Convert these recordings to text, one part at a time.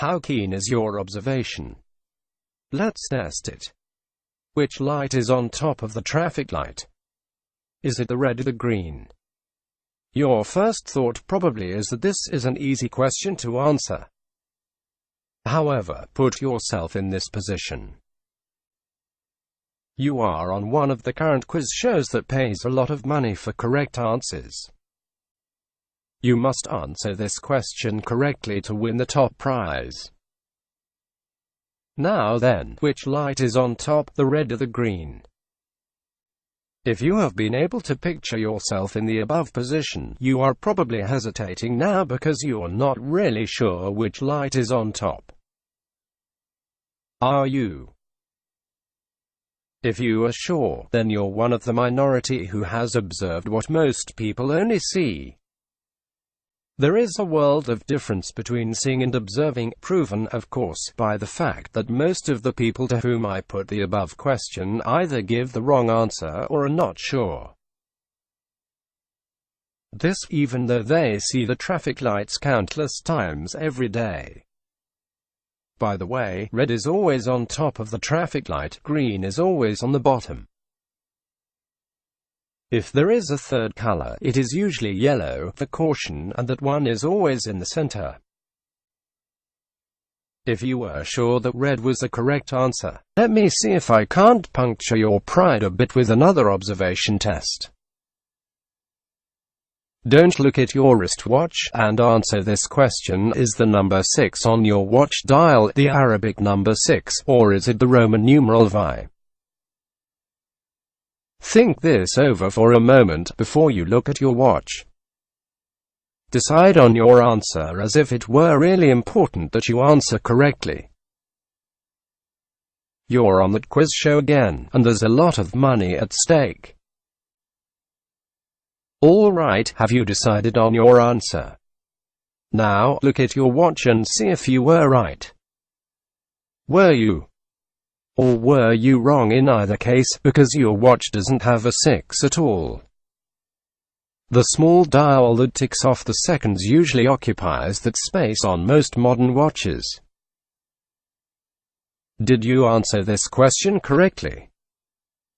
How keen is your observation? Let's test it. Which light is on top of the traffic light? Is it the red or the green? Your first thought probably is that this is an easy question to answer. However, put yourself in this position. You are on one of the current quiz shows that pays a lot of money for correct answers. You must answer this question correctly to win the top prize. Now then, which light is on top, the red or the green? If you have been able to picture yourself in the above position, you are probably hesitating now because you are not really sure which light is on top. Are you? If you are sure, then you're one of the minority who has observed what most people only see. There is a world of difference between seeing and observing, proven, of course, by the fact that most of the people to whom I put the above question either give the wrong answer or are not sure. This, even though they see the traffic lights countless times every day. By the way, red is always on top of the traffic light, green is always on the bottom. If there is a third color, it is usually yellow, for caution, and that one is always in the center. If you were sure that red was the correct answer, let me see if I can't puncture your pride a bit with another observation test. Don't look at your wristwatch, and answer this question: is the number 6 on your watch dial the Arabic number 6, or is it the Roman numeral V? Think this over for a moment before you look at your watch. Decide on your answer as if it were really important that you answer correctly. You're on that quiz show again, and there's a lot of money at stake. All right, have you decided on your answer? Now, look at your watch and see if you were right. Were you? Or were you wrong in either case, because your watch doesn't have a 6 at all? The small dial that ticks off the seconds usually occupies that space on most modern watches. Did you answer this question correctly?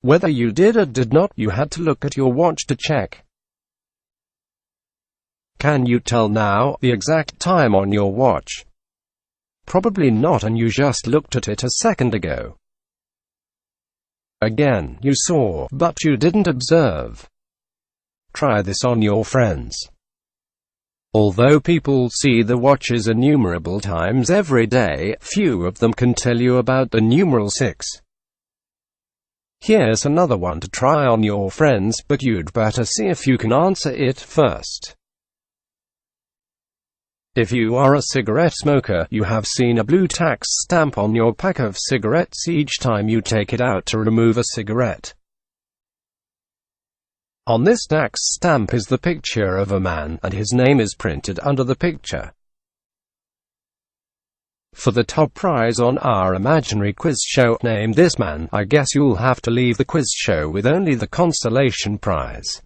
Whether you did or did not, you had to look at your watch to check. Can you tell now the exact time on your watch? Probably not, and you just looked at it a second ago. Again, you saw, but you didn't observe. Try this on your friends. Although people see the watches innumerable times every day, few of them can tell you about the numeral 6. Here's another one to try on your friends, but you'd better see if you can answer it first. If you are a cigarette smoker, you have seen a blue tax stamp on your pack of cigarettes each time you take it out to remove a cigarette. On this tax stamp is the picture of a man, and his name is printed under the picture. For the top prize on our imaginary quiz show, name this man. I guess you'll have to leave the quiz show with only the consolation prize.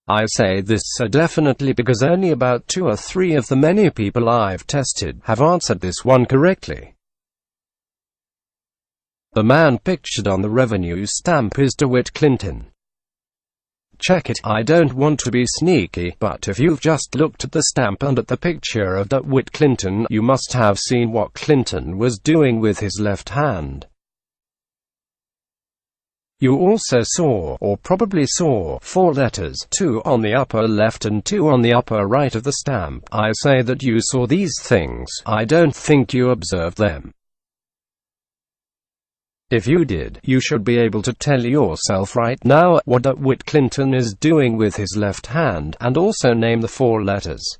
I say this so definitely because only about 2 or 3 of the many people I've tested have answered this one correctly. The man pictured on the revenue stamp is DeWitt Clinton. Check it. I don't want to be sneaky, but if you've just looked at the stamp and at the picture of DeWitt Clinton, you must have seen what Clinton was doing with his left hand. You also saw, or probably saw, 4 letters, 2 on the upper left and 2 on the upper right of the stamp. I say that you saw these things. I don't think you observed them. If you did, you should be able to tell yourself right now what DeWitt Clinton is doing with his left hand, and also name the 4 letters.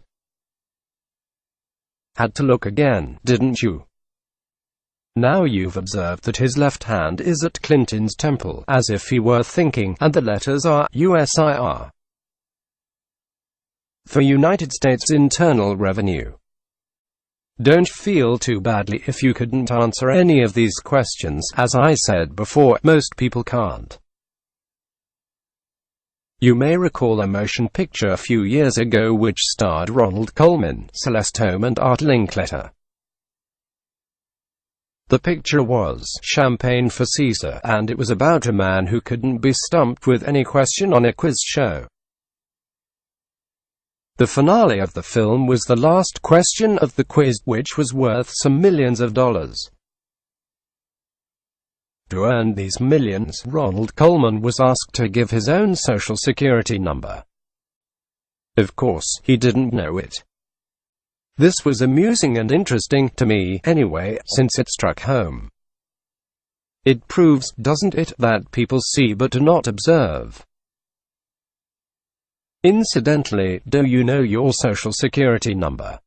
Had to look again, didn't you? Now you've observed that his left hand is at Clinton's temple, as if he were thinking, and the letters are USIR. For United States Internal Revenue. Don't feel too badly if you couldn't answer any of these questions. As I said before, most people can't. You may recall a motion picture a few years ago which starred Ronald Colman, Celeste Holm and Art Linkletter. The picture was Champagne for Caesar, and it was about a man who couldn't be stumped with any question on a quiz show. The finale of the film was the last question of the quiz, which was worth some millions of dollars. To earn these millions, Ronald Colman was asked to give his own social security number. Of course, he didn't know it. This was amusing and interesting, to me anyway, since it struck home. It proves, doesn't it, that people see but do not observe. Incidentally, do you know your social security number?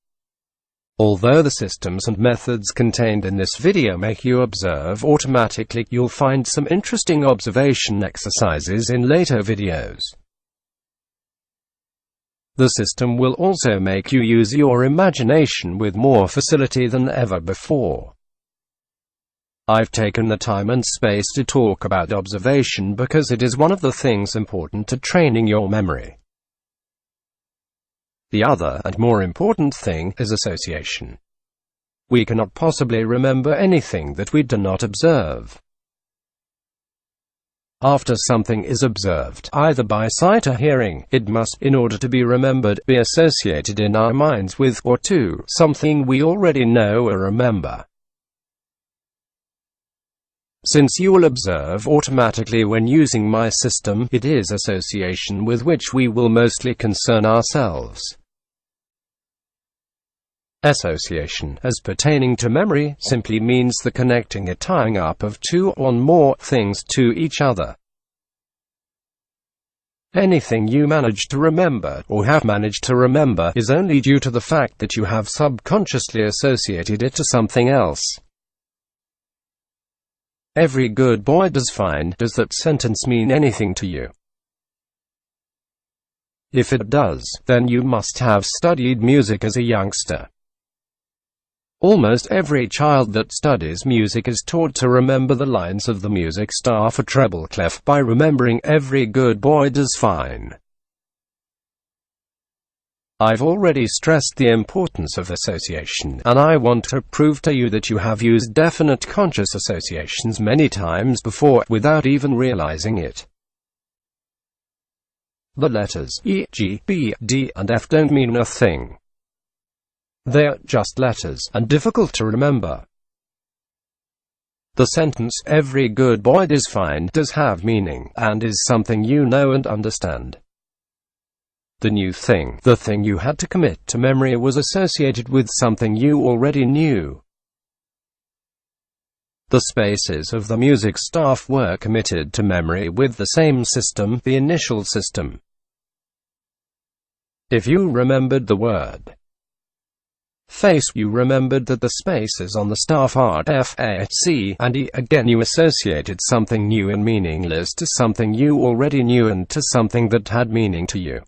Although the systems and methods contained in this video make you observe automatically, you'll find some interesting observation exercises in later videos. The system will also make you use your imagination with more facility than ever before. I've taken the time and space to talk about observation because it is one of the things important to training your memory. The other, and more important thing, is association. We cannot possibly remember anything that we do not observe. After something is observed, either by sight or hearing, it must, in order to be remembered, be associated in our minds with, or to, something we already know or remember. Since you will observe automatically when using my system, it is association with which we will mostly concern ourselves. Association, as pertaining to memory, simply means the connecting or tying up of two or more things to each other. Anything you manage to remember, or have managed to remember, is only due to the fact that you have subconsciously associated it to something else. Every good boy does fine. Does that sentence mean anything to you? If it does, then you must have studied music as a youngster. Almost every child that studies music is taught to remember the lines of the music star for treble clef by remembering every good boy does fine. I've already stressed the importance of association, and I want to prove to you that you have used definite conscious associations many times before, without even realizing it. The letters E, G, B, D, and F don't mean a thing. They're just letters, and difficult to remember. The sentence, "Every good boy is fine," does have meaning, and is something you know and understand. The new thing, the thing you had to commit to memory, was associated with something you already knew. The spaces of the music staff were committed to memory with the same system, the initial system. If you remembered the word face, you remembered that the spaces on the staff are F, A, C, and E. Again, you associated something new and meaningless to something you already knew and to something that had meaning to you.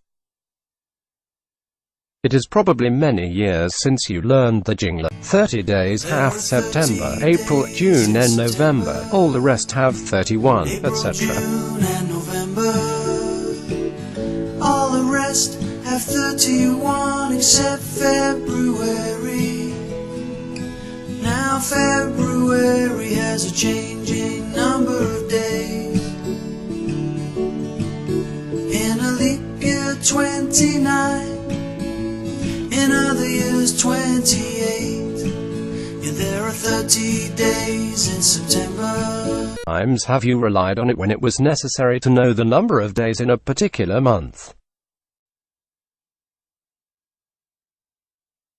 It is probably many years since you learned the jingle. 30 days have September, April, June and November. All the rest have 31, etc. June and November. All the rest have 31 except February. Now February has a changing number of days. In a leap year 29, in other years 28. Yeah, there are 30 days in September. Times have you relied on it when it was necessary to know the number of days in a particular month?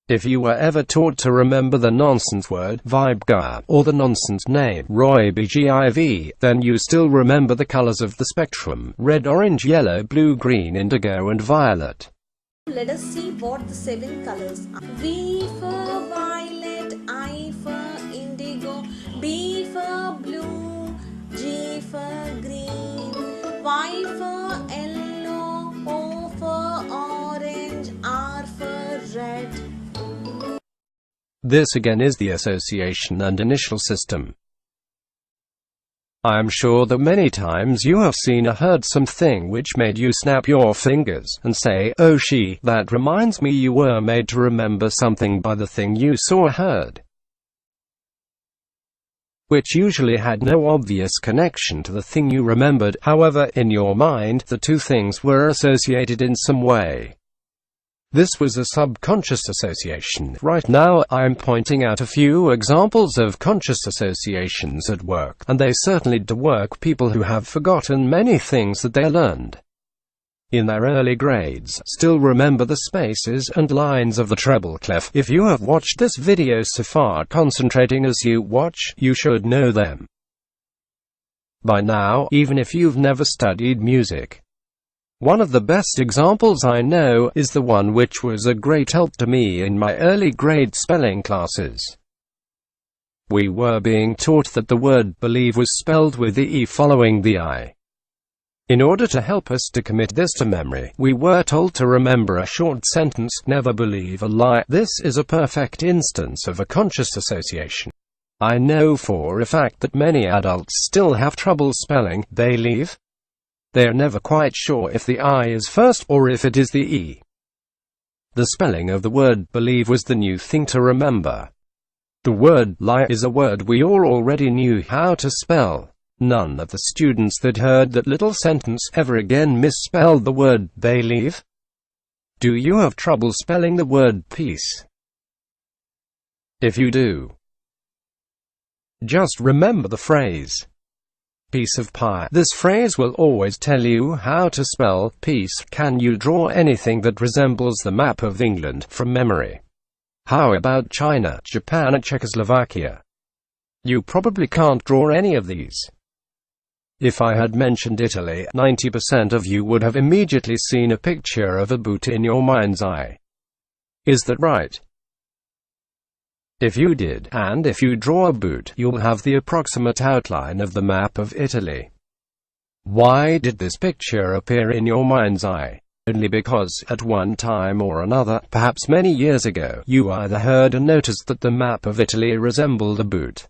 If you were ever taught to remember the nonsense word Vibgir, or the nonsense name Roy Bgiv, then you still remember the colors of the spectrum: red, orange, yellow, blue, green, indigo and violet. Let us see what the 7 colors are. V for violet, I for indigo, B for blue, G for green, Y for yellow, O for orange, R for red. This again is the association and initial system. I am sure that many times you have seen or heard something which made you snap your fingers and say, "Oh she, that reminds me." You were made to remember something by the thing you saw or heard, which usually had no obvious connection to the thing you remembered. However, in your mind, the two things were associated in some way. This was a subconscious association. Right now, I am pointing out a few examples of conscious associations at work, and they certainly do work. People who have forgotten many things that they learned in their early grades still remember the spaces and lines of the treble clef. If you have watched this video so far, concentrating as you watch, you should know them by now, even if you've never studied music. One of the best examples I know is the one which was a great help to me in my early grade spelling classes. We were being taught that the word believe was spelled with the E following the I. In order to help us to commit this to memory, we were told to remember a short sentence: never believe a lie. This is a perfect instance of a conscious association. I know for a fact that many adults still have trouble spelling believe. They are never quite sure if the I is first, or if it is the E. The spelling of the word believe was the new thing to remember. The word lie is a word we all already knew how to spell. None of the students that heard that little sentence ever again misspelled the word believe. Do you have trouble spelling the word peace? If you do, just remember the phrase piece of pie. This phrase will always tell you how to spell peace. Can you draw anything that resembles the map of England from memory? How about China, Japan, and Czechoslovakia? You probably can't draw any of these. If I had mentioned Italy, 90% of you would have immediately seen a picture of a boot in your mind's eye. Is that right? If you did, and if you draw a boot, you'll have the approximate outline of the map of Italy. Why did this picture appear in your mind's eye? Only because, at one time or another, perhaps many years ago, you either heard or noticed that the map of Italy resembled a boot.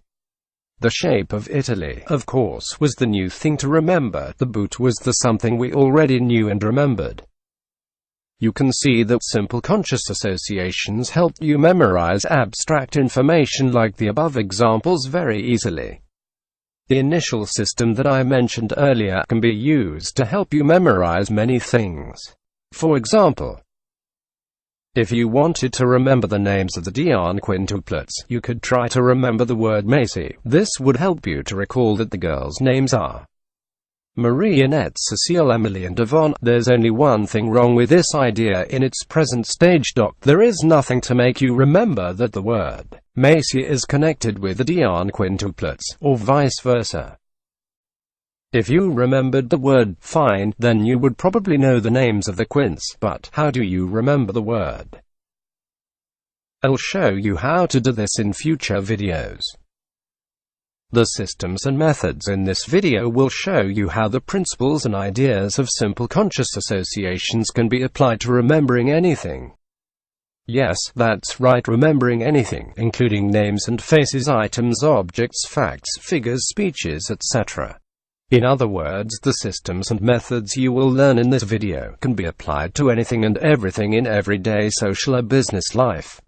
The shape of Italy, of course, was the new thing to remember. The boot was the something we already knew and remembered. You can see that simple conscious associations help you memorize abstract information like the above examples very easily. The initial system that I mentioned earlier can be used to help you memorize many things. For example, if you wanted to remember the names of the Dion quintuplets, you could try to remember the word Macy. This would help you to recall that the girls' names are Marie, Annette, Cecile, Emily, and Yvonne. There's only one thing wrong with this idea in its present stage. There is nothing to make you remember that the word Macy is connected with the Dion quintuplets, or vice versa. If you remembered the word fine, then you would probably know the names of the quints. But how do you remember the word? I'll show you how to do this in future videos. The systems and methods in this video will show you how the principles and ideas of simple conscious associations can be applied to remembering anything. Yes, that's right, remembering anything, including names and faces, items, objects, facts, figures, speeches, etc. In other words, the systems and methods you will learn in this video can be applied to anything and everything in everyday social or business life.